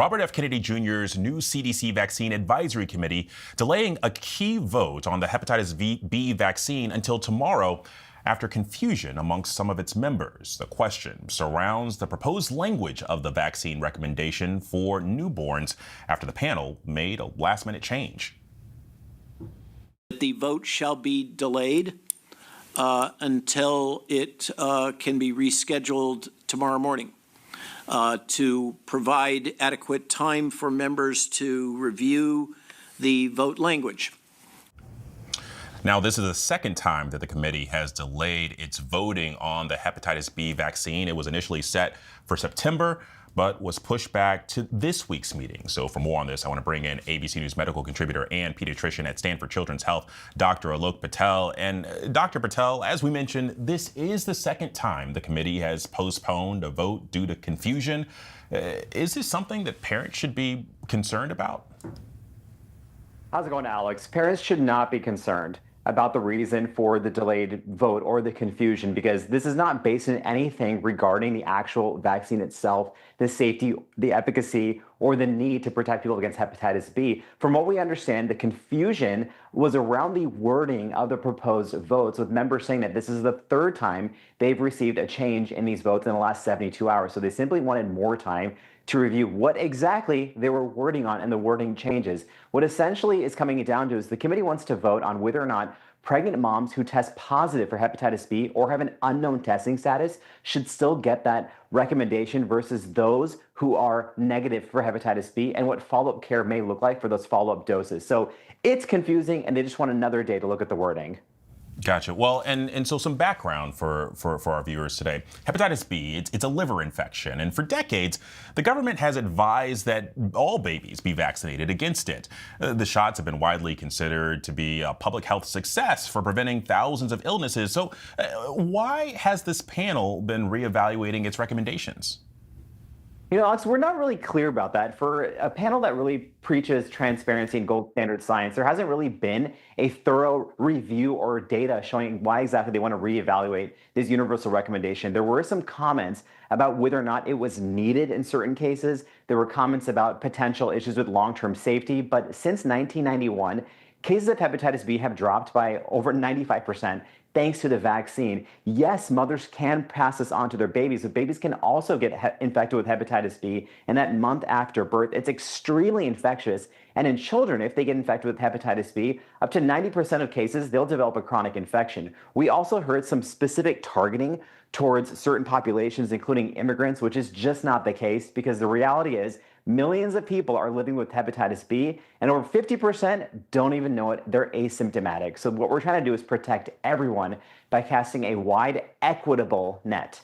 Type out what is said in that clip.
Robert F. Kennedy Jr.'s new CDC Vaccine Advisory Committee delaying a key vote on the hepatitis B vaccine until tomorrow after confusion amongst some of its members. The question surrounds the proposed language of the vaccine recommendation for newborns after the panel made a last-minute change. The vote shall be delayed until it can be rescheduled tomorrow morning. To provide adequate time for members to review the vote language. Now, this is the second time that the committee has delayed its voting on the hepatitis B vaccine. It was initially set for September, but was pushed back to this week's meeting. So for more on this, I want to bring in ABC News medical contributor and pediatrician at Stanford Children's Health, Dr. Alok Patel. And Dr. Patel, as we mentioned, this is the second time the committee has postponed a vote due to confusion. Is this something that parents should be concerned about? How's it going, Alex? Parents should not be concerned about the reason for the delayed vote or the confusion, because this is not based on anything regarding the actual vaccine itself, the safety, the efficacy, or the need to protect people against hepatitis B. From what we understand, the confusion was around the wording of the proposed votes, with members saying that this is the third time they've received a change in these votes in the last 72 hours. So they simply wanted more time to review what exactly they were wording on and the wording changes. What essentially is coming down to is the committee wants to vote on whether or not pregnant moms who test positive for hepatitis B or have an unknown testing status should still get that recommendation versus those who are negative for hepatitis B, and what follow-up care may look like for those follow-up doses. So it's confusing, and they just want another day to look at the wording. Gotcha. Well, and so some background for our viewers today. Hepatitis B, it's a liver infection. And for decades, the government has advised that all babies be vaccinated against it. The shots have been widely considered to be a public health success for preventing thousands of illnesses. So why has this panel been reevaluating its recommendations? You know, Alex, we're not really clear about that. For a panel that really preaches transparency and gold standard science, there hasn't really been a thorough review or data showing why exactly they want to reevaluate this universal recommendation. There were some comments about whether or not it was needed in certain cases. There were comments about potential issues with long-term safety. But since 1991, cases of hepatitis B have dropped by over 95%. Thanks to the vaccine. Yes, mothers can pass this on to their babies, but babies can also get infected with hepatitis B. And that month after birth, it's extremely infectious. And in children, if they get infected with hepatitis B, up to 90% of cases, they'll develop a chronic infection. We also heard some specific targeting towards certain populations, including immigrants, which is just not the case, because the reality is millions of people are living with hepatitis B, and over 50% don't even know it. They're asymptomatic. So what we're trying to do is protect everyone by casting a wide, equitable net.